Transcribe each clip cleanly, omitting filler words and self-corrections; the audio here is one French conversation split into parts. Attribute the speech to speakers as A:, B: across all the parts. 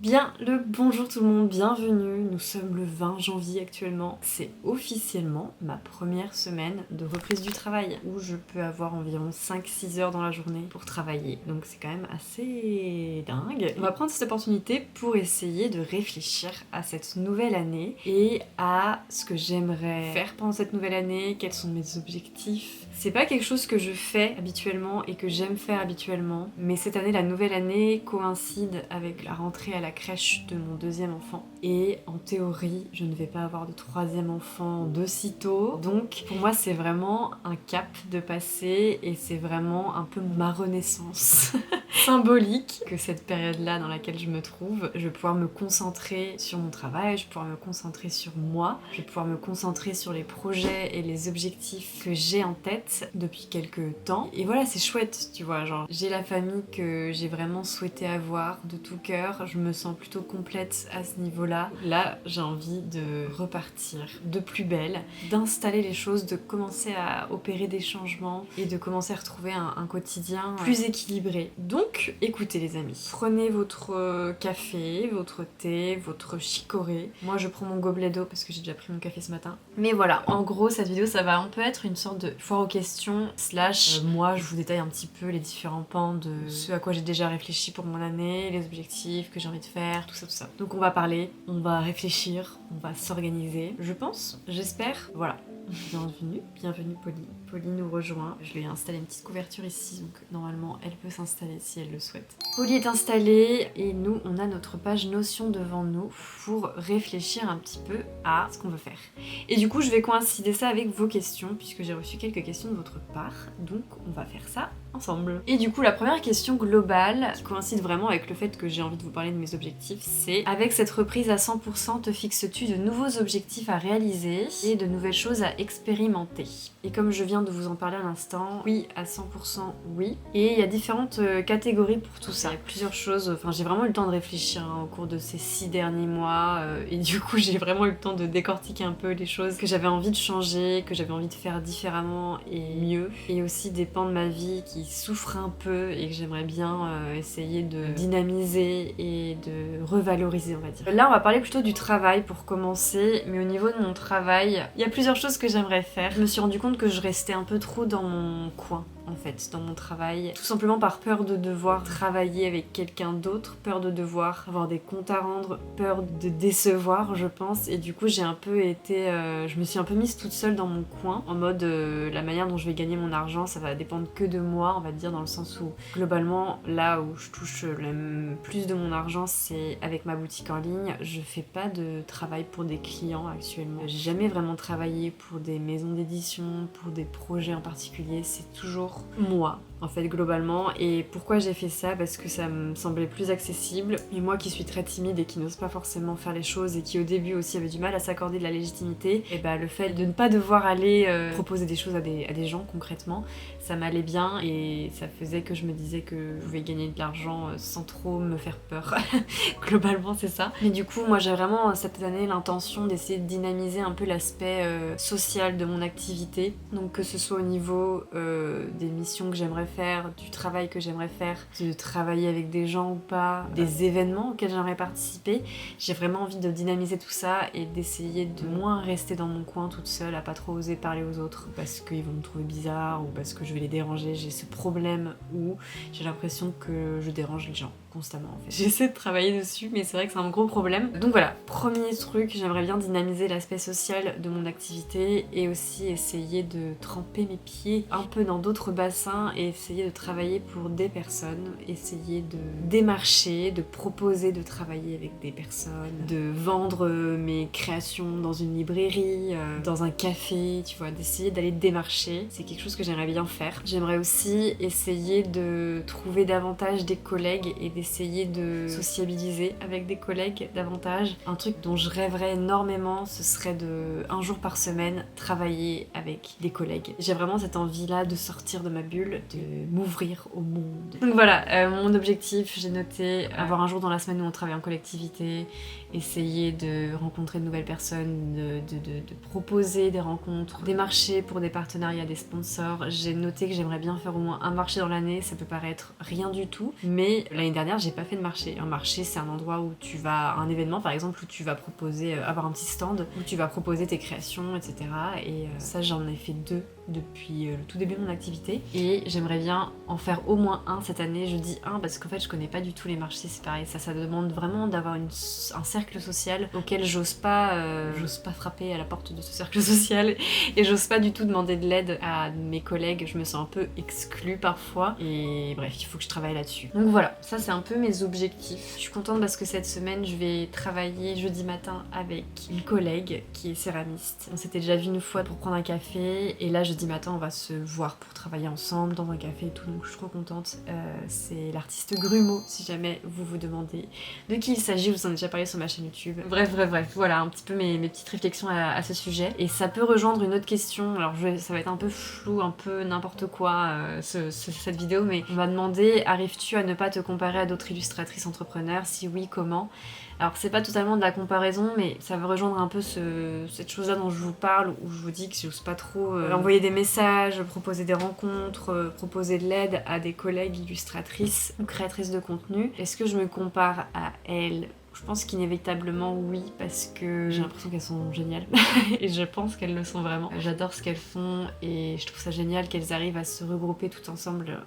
A: Bien le bonjour tout le monde, bienvenue, nous sommes le 20 janvier actuellement. C'est officiellement ma première semaine de reprise du travail où je peux avoir environ 5-6 heures dans la journée pour travailler. Donc c'est quand même assez dingue. On va prendre cette opportunité pour essayer de réfléchir à cette nouvelle année et à ce que j'aimerais faire pendant cette nouvelle année, quels sont mes objectifs. C'est pas quelque chose que je fais habituellement et que j'aime faire habituellement, mais cette année, la nouvelle année coïncide avec la rentrée à la crèche de mon deuxième enfant. Et en théorie, je ne vais pas avoir de troisième enfant de sitôt. Donc pour moi, c'est vraiment un cap de passer et c'est vraiment un peu ma renaissance. Symbolique que cette période-là dans laquelle je me trouve, je vais pouvoir me concentrer sur mon travail, je vais pouvoir me concentrer sur moi, je vais pouvoir me concentrer sur les projets et les objectifs que j'ai en tête depuis quelques temps. Et voilà, c'est chouette, tu vois, genre j'ai la famille que j'ai vraiment souhaité avoir de tout cœur, je me sens plutôt complète à ce niveau-là. Là, j'ai envie de repartir de plus belle, d'installer les choses, de commencer à opérer des changements et de commencer à retrouver un quotidien plus équilibré. Donc, écoutez les amis, prenez votre café, votre thé, votre chicorée. Moi, je prends mon gobelet d'eau parce que j'ai déjà pris mon café ce matin. Mais voilà, en gros, cette vidéo, ça va un peu être une sorte de foire aux questions / moi, je vous détaille un petit peu les différents pans de ce à quoi j'ai déjà réfléchi pour mon année, les objectifs que j'ai envie de faire, tout ça, tout ça. Donc on va parler, on va réfléchir, on va s'organiser, je pense, j'espère, voilà. Bienvenue Polly. Polly nous rejoint. Je lui ai installé une petite couverture ici, donc normalement elle peut s'installer si elle le souhaite. Polly est installée et nous on a notre page Notion devant nous pour réfléchir un petit peu à ce qu'on veut faire. Et du coup je vais coïncider ça avec vos questions puisque j'ai reçu quelques questions de votre part, donc on va faire ça ensemble. Et du coup la première question globale qui coïncide vraiment avec le fait que j'ai envie de vous parler de mes objectifs, c'est avec cette reprise à 100%, te fixes-tu de nouveaux objectifs à réaliser et de nouvelles choses à expérimenter? Et comme je viens de vous en parler à l'instant, oui, à 100% oui. Et il y a différentes catégories pour tout ça. Il y a plusieurs choses, enfin j'ai vraiment eu le temps de réfléchir au cours de ces 6 derniers mois et du coup j'ai vraiment eu le temps de décortiquer un peu les choses que j'avais envie de changer, que j'avais envie de faire différemment et mieux. Et aussi des pans de ma vie qui souffrent un peu et que j'aimerais bien essayer de dynamiser et de revaloriser, on va dire. Là on va parler plutôt du travail pour commencer, mais au niveau de mon travail, il y a plusieurs choses que j'aimerais faire. Je me suis rendu compte que je restais un peu trop dans mon coin en fait, dans mon travail, tout simplement par peur de devoir travailler avec quelqu'un d'autre, peur de devoir avoir des comptes à rendre, peur de décevoir je pense, et du coup j'ai un peu été, je me suis un peu mise toute seule dans mon coin, en mode la manière dont je vais gagner mon argent, ça va dépendre que de moi, on va dire, dans le sens où globalement là où je touche le plus de mon argent c'est avec ma boutique en ligne. Je fais pas de travail pour des clients actuellement, j'ai jamais vraiment travaillé pour des maisons d'édition, pour des projets en particulier, c'est toujours moi en fait globalement. Et pourquoi j'ai fait ça? Parce que ça me semblait plus accessible, et moi qui suis très timide et qui n'ose pas forcément faire les choses et qui au début aussi avait du mal à s'accorder de la légitimité, et bah le fait de ne pas devoir aller proposer des choses à des gens concrètement, ça m'allait bien et ça faisait que je me disais que je pouvais gagner de l'argent sans trop me faire peur. Globalement c'est ça. Mais du coup moi j'ai vraiment cette année l'intention d'essayer de dynamiser un peu l'aspect social de mon activité, donc que ce soit au niveau des missions que j'aimerais faire, du travail que j'aimerais faire, de travailler avec des gens ou pas, des événements auxquels j'aimerais participer. J'ai vraiment envie de dynamiser tout ça et d'essayer de moins rester dans mon coin toute seule, à pas trop oser parler aux autres parce qu'ils vont me trouver bizarre ou parce que je vais les déranger. J'ai ce problème où j'ai l'impression que je dérange les gens constamment en fait. J'essaie de travailler dessus mais c'est vrai que c'est un gros problème. Donc voilà, premier truc, j'aimerais bien dynamiser l'aspect social de mon activité et aussi essayer de tremper mes pieds un peu dans d'autres bassins et essayer de travailler pour des personnes, essayer de démarcher, de proposer de travailler avec des personnes, de vendre mes créations dans une librairie, dans un café, tu vois, d'essayer d'aller démarcher. C'est quelque chose que j'aimerais bien faire. J'aimerais aussi essayer de trouver davantage des collègues et d'essayer de sociabiliser avec des collègues davantage. Un truc dont je rêverais énormément, ce serait de, un jour par semaine, travailler avec des collègues. J'ai vraiment cette envie-là de sortir de ma bulle, de m'ouvrir au monde. Donc voilà, mon objectif, j'ai noté avoir un jour dans la semaine où on travaille en collectivité, essayer de rencontrer de nouvelles personnes, de proposer des rencontres, des marchés pour des partenariats, des sponsors. J'ai noté que j'aimerais bien faire au moins un marché dans l'année, ça peut paraître rien du tout, mais l'année dernière dernière, j'ai pas fait de marché. Un marché, c'est un endroit où tu vas, un événement par exemple, où tu vas proposer, avoir un petit stand, où tu vas proposer tes créations, etc. Et ça, j'en ai fait 2 depuis le tout début de mon activité. Et j'aimerais bien en faire au moins un cette année. Je dis un parce qu'en fait, je connais pas du tout les marchés, c'est pareil. Ça demande vraiment d'avoir un cercle social auquel j'ose pas frapper à la porte de ce cercle social. Et j'ose pas du tout demander de l'aide à mes collègues. Je me sens un peu exclue parfois. Et bref, il faut que je travaille là-dessus. Donc voilà, ça c'est un peu mes objectifs. Je suis contente parce que cette semaine, je vais travailler jeudi matin avec une collègue qui est céramiste. On s'était déjà vu une fois pour prendre un café. Et là, jeudi matin, on va se voir pour travailler ensemble dans un café et tout. Donc je suis trop contente. C'est l'artiste Grumeau, si jamais vous vous demandez de qui il s'agit. Je vous en ai déjà parlé sur ma chaîne YouTube. Bref. Voilà un petit peu mes petites réflexions à ce sujet. Et ça peut rejoindre une autre question. Alors ça va être un peu flou, un peu n'importe quoi cette vidéo, mais on m'a demandé, arrives-tu à ne pas te comparer à d'autres illustratrices entrepreneurs? Si oui, comment? Alors c'est pas totalement de la comparaison, mais ça va rejoindre un peu cette chose-là dont je vous parle, où je vous dis que j'ose pas trop envoyer des messages, proposer des rencontres, proposer de l'aide à des collègues illustratrices ou créatrices de contenu. Est-ce que je me compare à elles? Je pense qu'inévitablement oui, parce que j'ai l'impression qu'elles sont géniales et je pense qu'elles le sont vraiment. J'adore ce qu'elles font et je trouve ça génial qu'elles arrivent à se regrouper toutes ensemble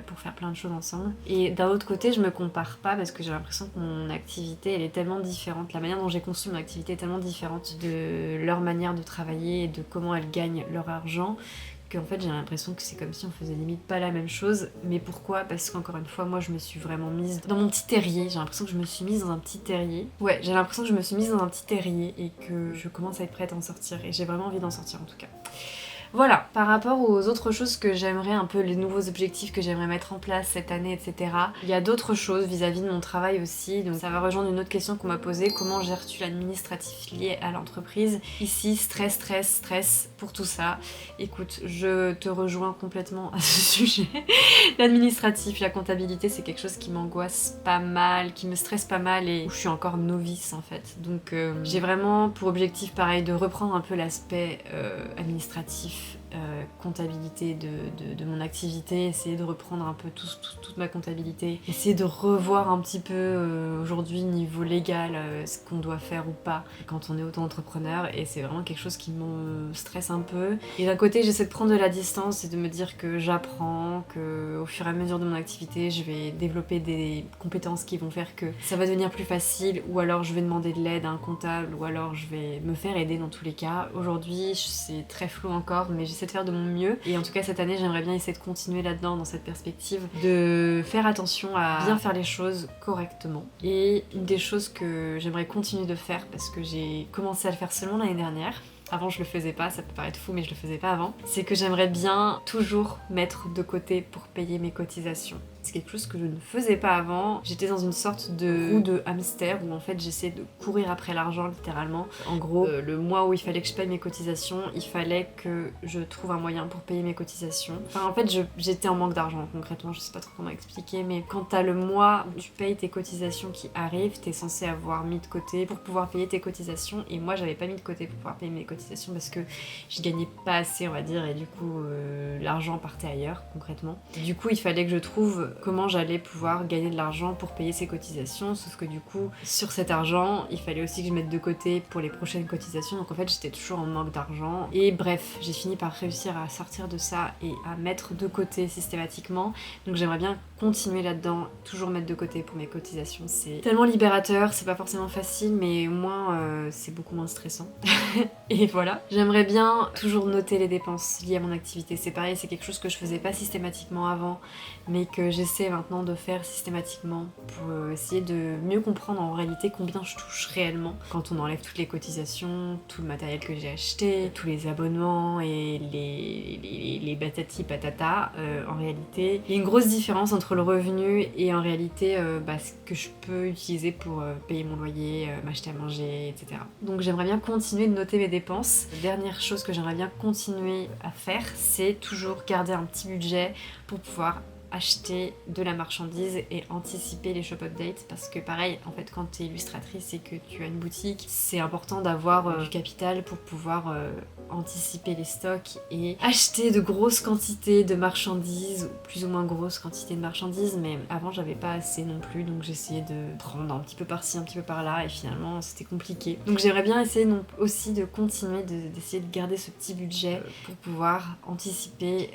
A: pour faire plein de choses ensemble. Et d'un autre côté, je me compare pas parce que j'ai l'impression que mon activité elle est tellement différente, la manière dont j'ai conçu mon activité est tellement différente de leur manière de travailler et de comment elles gagnent leur argent, qu'en fait j'ai l'impression que c'est comme si on faisait limite pas la même chose. Mais pourquoi? Parce qu'encore une fois, moi je me suis vraiment mise dans mon petit terrier. J'ai l'impression que je me suis mise dans un petit terrier. Ouais, j'ai l'impression que je me suis mise dans un petit terrier et que je commence à être prête à en sortir. Et j'ai vraiment envie d'en sortir en tout cas. Voilà, par rapport aux autres choses que j'aimerais, un peu les nouveaux objectifs que j'aimerais mettre en place cette année, etc. Il y a d'autres choses vis-à-vis de mon travail aussi, donc ça va rejoindre une autre question qu'on m'a posée: comment gères-tu l'administratif lié à l'entreprise? Ici, stress pour tout ça. Écoute, je te rejoins complètement à ce sujet. L'administratif, la comptabilité, c'est quelque chose qui m'angoisse pas mal, qui me stresse pas mal et où je suis encore novice en fait. Donc j'ai vraiment pour objectif pareil de reprendre un peu l'aspect administratif, comptabilité de mon activité, essayer de reprendre un peu toute ma comptabilité, essayer de revoir un petit peu aujourd'hui niveau légal ce qu'on doit faire ou pas quand on est auto-entrepreneur, et c'est vraiment quelque chose qui me stresse un peu. Et d'un côté j'essaie de prendre de la distance et de me dire que j'apprends, que au fur et à mesure de mon activité je vais développer des compétences qui vont faire que ça va devenir plus facile, ou alors je vais demander de l'aide à un comptable, ou alors je vais me faire aider dans tous les cas. Aujourd'hui c'est très flou encore, mais j'essaie de faire de mon mieux, et en tout cas cette année j'aimerais bien essayer de continuer là-dedans, dans cette perspective de faire attention à bien faire les choses correctement. Et une des choses que j'aimerais continuer de faire, parce que j'ai commencé à le faire seulement l'année dernière, avant je le faisais pas, ça peut paraître fou mais je le faisais pas avant, c'est que j'aimerais bien toujours mettre de côté pour payer mes cotisations. C'est quelque chose que je ne faisais pas avant. J'étais dans une sorte de roue de hamster où en fait j'essayais de courir après l'argent littéralement. En gros, le mois où il fallait que je paye mes cotisations, il fallait que je trouve un moyen pour payer mes cotisations. Enfin en fait j'étais en manque d'argent concrètement, je sais pas trop comment expliquer, mais quand t'as le mois où tu payes tes cotisations qui arrivent, t'es censé avoir mis de côté pour pouvoir payer tes cotisations, et moi j'avais pas mis de côté pour pouvoir payer mes cotisations parce que je gagnais pas assez on va dire, et du coup l'argent partait ailleurs concrètement. Du coup il fallait que je trouve comment j'allais pouvoir gagner de l'argent pour payer ces cotisations, sauf que du coup sur cet argent il fallait aussi que je mette de côté pour les prochaines cotisations, donc en fait j'étais toujours en manque d'argent. Et bref, j'ai fini par réussir à sortir de ça et à mettre de côté systématiquement, donc j'aimerais bien continuer là-dedans, toujours mettre de côté pour mes cotisations. C'est tellement libérateur, c'est pas forcément facile, mais au moins c'est beaucoup moins stressant. Et voilà, j'aimerais bien toujours noter les dépenses liées à mon activité. C'est pareil, c'est quelque chose que je faisais pas systématiquement avant, mais que j'essaie maintenant de faire systématiquement pour essayer de mieux comprendre en réalité combien je touche réellement quand on enlève toutes les cotisations, tout le matériel que j'ai acheté, tous les abonnements et les batati patata. En réalité, il y a une grosse différence entre le revenu et en réalité ce que je peux utiliser pour payer mon loyer, m'acheter à manger, etc. Donc j'aimerais bien continuer de noter mes dépenses. La dernière chose que j'aimerais bien continuer à faire, c'est toujours garder un petit budget pour pouvoir acheter de la marchandise et anticiper les shop updates, parce que pareil, en fait, quand tu es illustratrice et que tu as une boutique, c'est important d'avoir du capital pour pouvoir anticiper les stocks et acheter de grosses quantités de marchandises, ou plus ou moins grosses quantités de marchandises, mais avant j'avais pas assez non plus, donc j'essayais de prendre un petit peu par-ci, un petit peu par-là, et finalement c'était compliqué. Donc j'aimerais bien essayer aussi de continuer d'essayer de garder ce petit budget pour pouvoir anticiper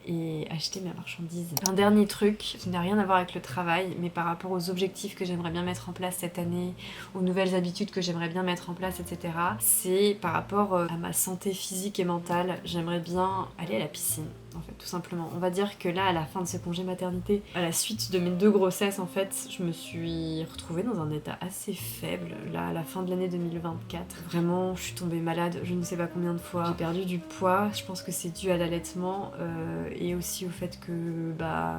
A: et acheter ma marchandise. Un dernier truc qui n'a rien à voir avec le travail, mais par rapport aux objectifs que j'aimerais bien mettre en place cette année, aux nouvelles habitudes que j'aimerais bien mettre en place, etc. C'est par rapport à ma santé physique et mentale. J'aimerais bien aller à la piscine, en fait, tout simplement. On va dire que là, à la fin de ce congé maternité, à la suite de mes 2 grossesses, en fait, je me suis retrouvée dans un état assez faible, là, à la fin de l'année 2024. Vraiment, je suis tombée malade, je ne sais pas combien de fois. J'ai perdu du poids, je pense que c'est dû à l'allaitement et aussi au fait que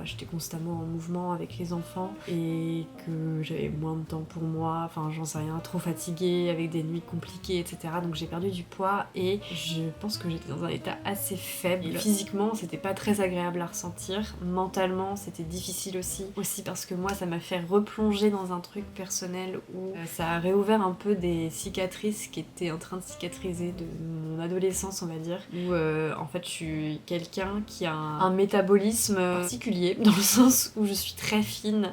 A: j'étais constamment en mouvement avec les enfants et que j'avais moins de temps pour moi, enfin, j'en sais rien, trop fatiguée, avec des nuits compliquées, etc. Donc j'ai perdu du poids et je pense que j'étais dans un état assez faible. Et physiquement, c'était pas très agréable à ressentir. Mentalement, c'était difficile aussi parce que moi, ça m'a fait replonger dans un truc personnel où ça a réouvert un peu des cicatrices qui étaient en train de cicatriser de mon adolescence, on va dire, où en fait, je suis quelqu'un qui a un métabolisme particulier, dans le sens où je suis très fine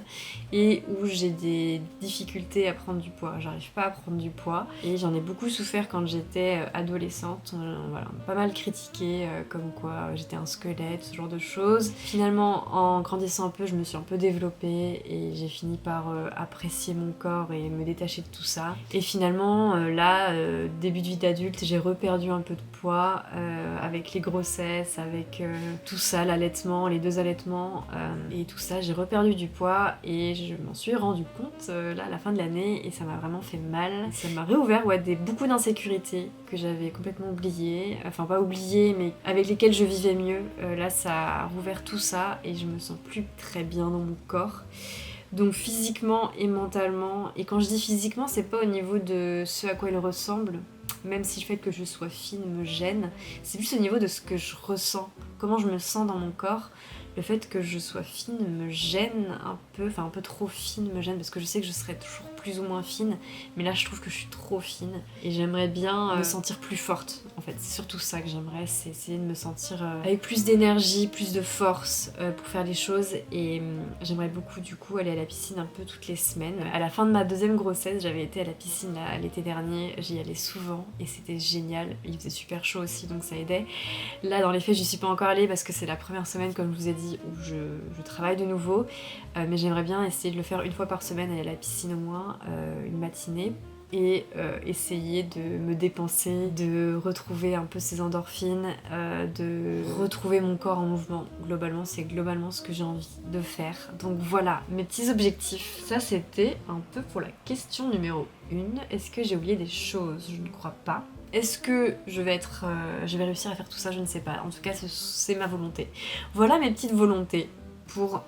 A: et où j'ai des difficultés à prendre du poids. J'arrive pas à prendre du poids et j'en ai beaucoup souffert quand j'étais adolescente. Voilà, pas mal critiqué comme quoi j'étais un squelette, ce genre de choses. Finalement, en grandissant un peu, je me suis un peu développée et j'ai fini par apprécier mon corps et me détacher de tout ça. Et finalement, début de vie d'adulte, j'ai reperdu un peu de poids avec les grossesses, avec tout ça, l'allaitement, les 2 allaitements et tout ça. J'ai reperdu du poids et je m'en suis rendu compte là à la fin de l'année et ça m'a vraiment fait mal. Ça m'a réouvert beaucoup d'insécurités que j'avais complètement oubliées, enfin pas oubliées mais avec lesquelles je vivais mieux. Là ça a rouvert tout ça et je me sens plus très bien dans mon corps. Donc physiquement et mentalement, et quand je dis physiquement, c'est pas au niveau de ce à quoi il ressemble, même si le fait que je sois fine me gêne, c'est plus au niveau de ce que je ressens, comment je me sens dans mon corps. Le fait que je sois fine me gêne un peu, enfin un peu trop fine me gêne parce que je sais que je serai toujours plus ou moins fine, mais là je trouve que je suis trop fine et j'aimerais bien me sentir plus forte. En fait, c'est surtout ça que j'aimerais, c'est essayer de me sentir avec plus d'énergie, plus de force pour faire les choses et j'aimerais beaucoup du coup aller à la piscine un peu toutes les semaines. À la fin de ma 2e grossesse, j'avais été à la piscine l'été dernier, j'y allais souvent et c'était génial, il faisait super chaud aussi donc ça aidait. Là dans les faits, j'y suis pas encore allée parce que c'est la première semaine, comme je vous ai dit, où je travaille de nouveau, mais j'aimerais bien essayer de le faire 1 fois par semaine, aller à la piscine au moins, une matinée, et essayer de me dépenser, de retrouver un peu ces endorphines, de retrouver mon corps en mouvement. Globalement, c'est ce que j'ai envie de faire. Donc voilà, mes petits objectifs. Ça, c'était un peu pour la question numéro 1. Est-ce que j'ai oublié des choses? Je ne crois pas. Est-ce que je vais réussir à faire tout ça? Je ne sais pas. En tout cas, c'est ma volonté. Voilà mes petites volontés pour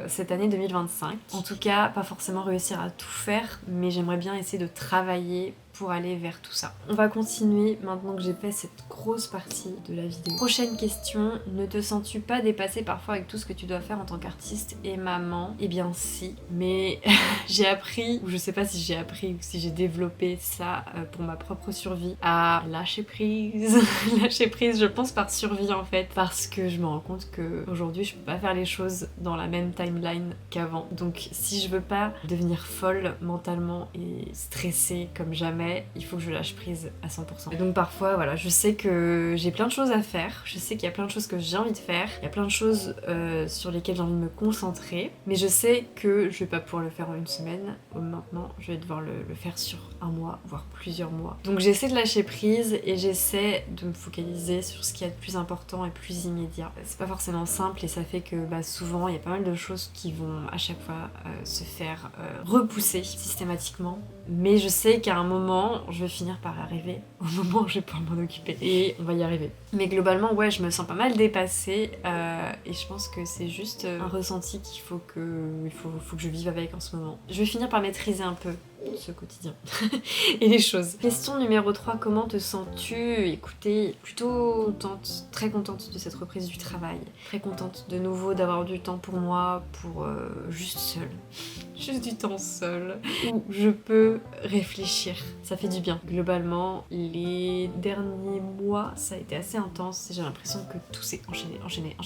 A: cette année 2025. En tout cas, pas forcément réussir à tout faire, mais j'aimerais bien essayer de travailler pour aller vers tout ça. On va continuer maintenant que j'ai fait cette grosse partie de la vidéo. Prochaine question, ne te sens-tu pas dépassée parfois avec tout ce que tu dois faire en tant qu'artiste et maman? Eh bien si, mais j'ai appris, ou je sais pas si j'ai appris ou si j'ai développé ça pour ma propre survie, à lâcher prise. Lâcher prise, je pense par survie en fait, parce que je me rends compte qu'aujourd'hui je peux pas faire les choses dans la même timeline qu'avant. Donc si je veux pas devenir folle mentalement et stressée comme jamais, il faut que je lâche prise à 100%. Et donc parfois, voilà, je sais que j'ai plein de choses à faire, je sais qu'il y a plein de choses que j'ai envie de faire, il y a plein de choses sur lesquelles j'ai envie de me concentrer, mais je sais que je vais pas pouvoir le faire en 1 semaine. Maintenant, je vais devoir le faire sur 1 mois, voire plusieurs mois. Donc j'essaie de lâcher prise et j'essaie de me focaliser sur ce qui est de plus important et plus immédiat. C'est pas forcément simple et ça fait que souvent, il y a pas mal de choses qui vont à chaque fois se faire repousser systématiquement, Mais je sais qu'à un moment, je vais finir par arriver, au moment où je vais pouvoir m'en occuper. Et on va y arriver. Mais globalement, ouais, je me sens pas mal dépassée. Et je pense que c'est juste un ressenti qu'il faut que je vive avec en ce moment. Je vais finir par maîtriser un peu ce quotidien et les choses. Question numéro 3, comment te sens-tu? Écoutez, plutôt contente, très contente de cette reprise du travail. Très contente de nouveau d'avoir du temps pour moi, pour juste seule. Juste du temps seul, où je peux réfléchir. Ça fait du bien. Globalement, les derniers mois, ça a été assez intense. J'ai l'impression que tout s'est enchaîné.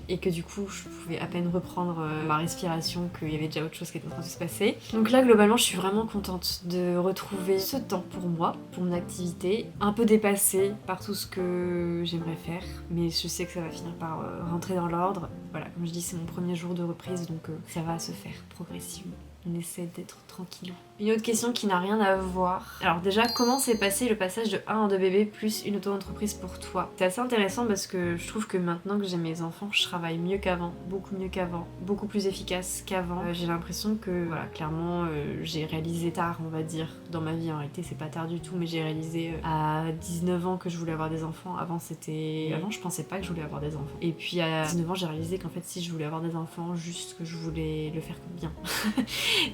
A: Et que du coup, je pouvais à peine reprendre ma respiration, qu'il y avait déjà autre chose qui était en train de se passer. Donc là, globalement, je suis vraiment contente de retrouver ce temps pour moi, pour mon activité. Un peu dépassée par tout ce que j'aimerais faire, mais je sais que ça va finir par rentrer dans l'ordre. Voilà, comme je dis, c'est mon premier jour de reprise, donc ça va se faire progressivement. On essaie d'être tranquillou. Une autre question qui n'a rien à voir. Alors déjà, comment s'est passé le passage de 1 an de bébé plus une auto-entreprise pour toi? C'est assez intéressant parce que je trouve que maintenant que j'ai mes enfants, je travaille mieux qu'avant, beaucoup plus efficace qu'avant. J'ai l'impression que, voilà, clairement, j'ai réalisé tard, on va dire, dans ma vie. En réalité, c'est pas tard du tout, mais j'ai réalisé à 19 ans que je voulais avoir des enfants. Avant, je pensais pas que je voulais avoir des enfants. Et puis à 19 ans, j'ai réalisé qu'en fait, si je voulais avoir des enfants, juste que je voulais le faire bien.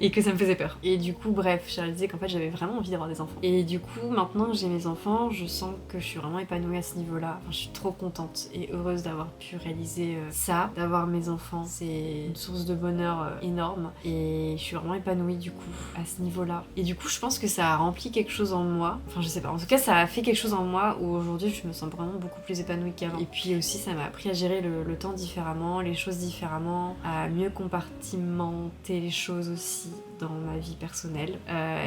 A: Et que ça me faisait peur. Et du coup, bref, j'ai réalisé qu'en fait j'avais vraiment envie d'avoir des enfants. Et du coup, maintenant que j'ai mes enfants, je sens que je suis vraiment épanouie à ce niveau-là. Enfin, je suis trop contente et heureuse d'avoir pu réaliser ça. D'avoir mes enfants, c'est une source de bonheur énorme. Et je suis vraiment épanouie du coup à ce niveau-là. Et du coup, je pense que ça a rempli quelque chose en moi. Enfin, je sais pas. En tout cas, ça a fait quelque chose en moi où aujourd'hui je me sens vraiment beaucoup plus épanouie qu'avant. Et puis aussi, ça m'a appris à gérer le temps différemment, les choses différemment, à mieux compartimenter les choses aussi dans ma vie personnelle.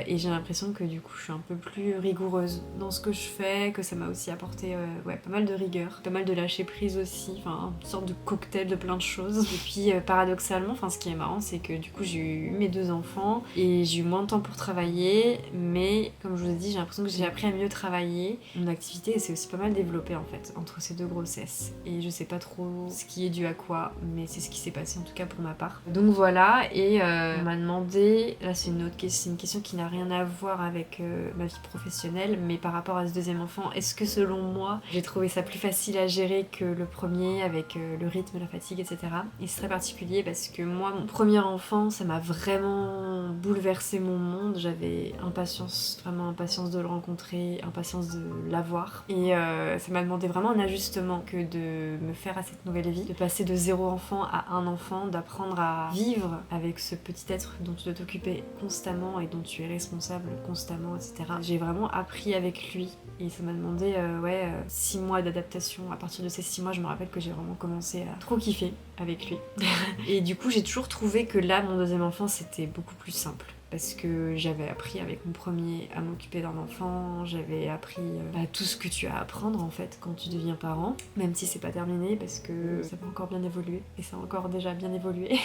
A: Et j'ai l'impression que du coup je suis un peu plus rigoureuse dans ce que je fais, que ça m'a aussi apporté pas mal de rigueur, pas mal de lâcher prise aussi, enfin une sorte de cocktail de plein de choses. Et puis paradoxalement, ce qui est marrant, c'est que du coup j'ai eu mes 2 enfants et j'ai eu moins de temps pour travailler, mais comme je vous ai dit, j'ai l'impression que j'ai appris à mieux travailler. Mon activité s'est aussi pas mal développée en fait entre ces 2 grossesses, et je sais pas trop ce qui est dû à quoi, mais c'est ce qui s'est passé en tout cas pour ma part. Donc voilà, et on m'a demandé, là c'est une question qui n'a rien à voir avec ma vie professionnelle, mais par rapport à ce 2e enfant, est-ce que selon moi j'ai trouvé ça plus facile à gérer que le premier, avec le rythme, la fatigue, etc. Et c'est très particulier parce que moi, mon premier enfant, ça m'a vraiment bouleversé mon monde. J'avais vraiment impatience de le rencontrer, impatience de l'avoir, et ça m'a demandé vraiment un ajustement que de me faire à cette nouvelle vie, de passer de 0 enfant à 1 enfant, d'apprendre à vivre avec ce petit être dont tu dois t'occuper constamment et dont tu es responsable constamment, etc. J'ai vraiment appris avec lui, et ça m'a demandé 6 mois d'adaptation. À partir de ces 6 mois, je me rappelle que j'ai vraiment commencé à trop kiffer avec lui. Et du coup, j'ai toujours trouvé que là, mon 2e enfant, c'était beaucoup plus simple. Parce que j'avais appris avec mon premier à m'occuper d'un enfant, j'avais appris tout ce que tu as à apprendre en fait quand tu deviens parent, même si c'est pas terminé parce que ça va encore bien évoluer, et ça a encore déjà bien évolué.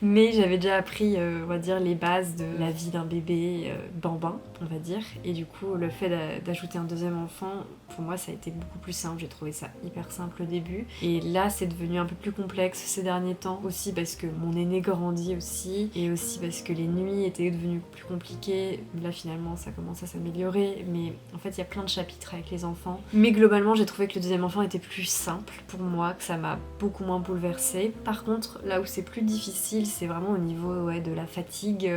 A: Mais j'avais déjà appris, on va dire, les bases de la vie d'un bébé bambin, on va dire. Et du coup, le fait d'ajouter un 2e enfant, pour moi, ça a été beaucoup plus simple. J'ai trouvé ça hyper simple au début. Et là, c'est devenu un peu plus complexe ces derniers temps, aussi parce que mon aîné grandit aussi, et aussi parce que les nuits étaient devenues plus compliquées. Là, finalement, ça commence à s'améliorer. Mais en fait, il y a plein de chapitres avec les enfants. Mais globalement, j'ai trouvé que le 2e enfant était plus simple pour moi, que ça m'a beaucoup moins bouleversée. Par contre, là où c'est plus difficile, c'est vraiment au niveau de la fatigue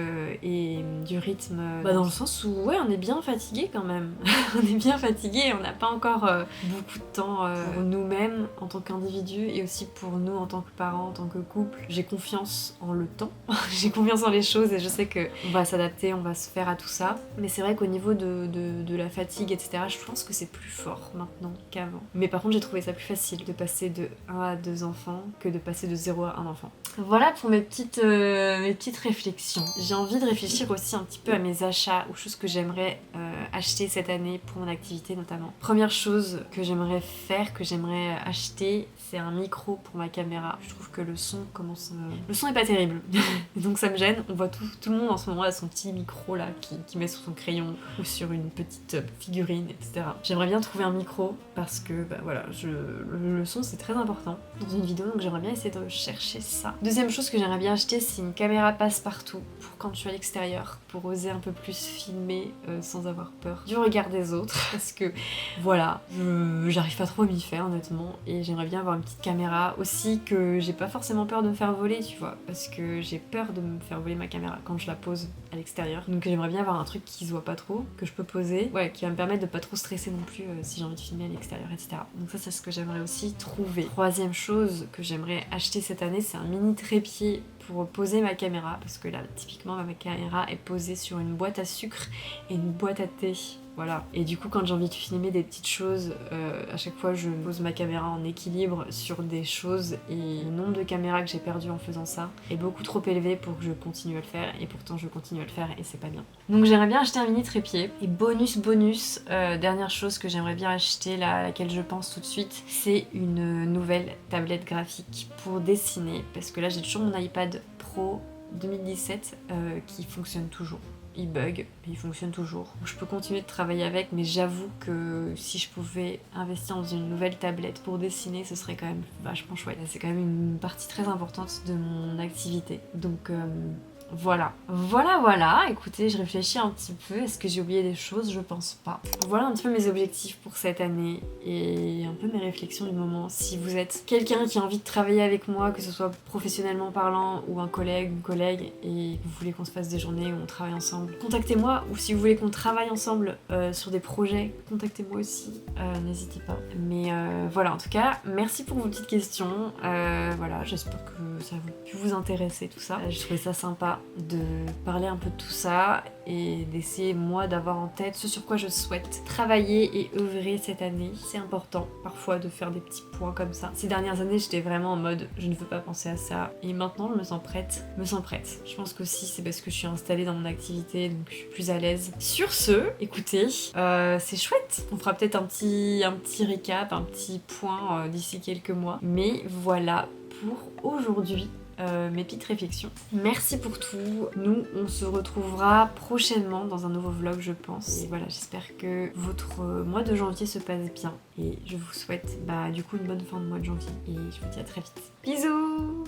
A: et du rythme. Dans le sens où, on est bien fatigué quand même. On est bien fatigué, on n'a pas encore beaucoup de temps pour nous-mêmes en tant qu'individus, et aussi pour nous en tant que parents, en tant que couple. J'ai confiance en le temps, j'ai confiance en les choses, et je sais que on va s'adapter, on va se faire à tout ça. Mais c'est vrai qu'au niveau de la fatigue, etc., je pense que c'est plus fort maintenant qu'avant. Mais par contre, j'ai trouvé ça plus facile de passer de 1 à 2 enfants que de passer de 0 à 1 enfant. Voilà pour mes petites réflexions. J'ai envie de réfléchir aussi un petit peu à mes achats, aux choses que j'aimerais acheter cette année pour mon activité notamment. Première chose que j'aimerais faire, que j'aimerais acheter, c'est un micro pour ma caméra. Je trouve que le son est pas terrible. Donc ça me gêne. On voit tout le monde en ce ce moment, elle a son petit micro là qui met sur son crayon ou sur une petite figurine, etc. J'aimerais bien trouver un micro parce que voilà, le son c'est très important dans une vidéo, donc j'aimerais bien essayer de chercher ça. Deuxième chose que j'aimerais bien acheter, c'est une caméra passe-partout pour quand je suis à l'extérieur, pour oser un peu plus filmer sans avoir peur du regard des autres, parce que voilà, j'arrive pas trop à m'y faire honnêtement, et j'aimerais bien avoir une petite caméra aussi que j'ai pas forcément peur de me faire voler, tu vois, parce que j'ai peur de me faire voler ma caméra quand je la pose à l'extérieur. Donc j'aimerais bien avoir un truc qui se voit pas trop, que je peux poser, ouais, qui va me permettre de pas trop stresser non plus si j'ai envie de filmer à l'extérieur, etc. Donc ça c'est ce que j'aimerais aussi trouver. Troisième chose que j'aimerais acheter cette année, c'est un mini trépied pour poser ma caméra, parce que là typiquement ma caméra est posée sur une boîte à sucre et une boîte à thé. Voilà. Et du coup, quand j'ai envie de filmer des petites choses, à chaque fois je pose ma caméra en équilibre sur des choses, et le nombre de caméras que j'ai perdu en faisant ça est beaucoup trop élevé pour que je continue à le faire, et pourtant je continue à le faire et c'est pas bien. Donc j'aimerais bien acheter un mini trépied. Et bonus, dernière chose que j'aimerais bien acheter, là, à laquelle je pense tout de suite, c'est une nouvelle tablette graphique pour dessiner, parce que là j'ai toujours mon iPad Pro 2017 qui fonctionne toujours. Il bug, mais il fonctionne toujours. Je peux continuer de travailler avec, mais j'avoue que si je pouvais investir dans une nouvelle tablette pour dessiner, ce serait quand même vachement chouette. C'est quand même une partie très importante de mon activité. Donc voilà. Écoutez, je réfléchis un petit peu. Est-ce que j'ai oublié des choses? Je pense pas. Voilà un petit peu mes objectifs pour cette année et un peu mes réflexions du moment. Si vous êtes quelqu'un qui a envie de travailler avec moi, que ce soit professionnellement parlant ou un collègue, une collègue, et que vous voulez qu'on se fasse des journées où on travaille ensemble, contactez-moi. Ou si vous voulez qu'on travaille ensemble sur des projets, contactez-moi aussi. N'hésitez pas. Mais voilà, en tout cas, merci pour vos petites questions. Voilà, j'espère que ça a pu vous intéresser tout ça. Je trouvais ça sympa de parler un peu de tout ça et d'essayer moi d'avoir en tête ce sur quoi je souhaite travailler et œuvrer cette année. C'est important parfois de faire des petits points comme ça. Ces dernières années j'étais vraiment en mode je ne veux pas penser à ça, et maintenant je me sens prête. Je pense qu'aussi c'est parce que je suis installée dans mon activité, donc je suis plus à l'aise. Sur ce, écoutez, c'est chouette. On fera peut-être un petit récap, un petit point d'ici quelques mois. Mais voilà pour aujourd'hui. Mes petites réflexions. Merci pour tout. Nous, on se retrouvera prochainement dans un nouveau vlog, je pense. Et voilà, j'espère que votre mois de janvier se passe bien. Et je vous souhaite du coup une bonne fin de mois de janvier. Et je vous dis à très vite. Bisous!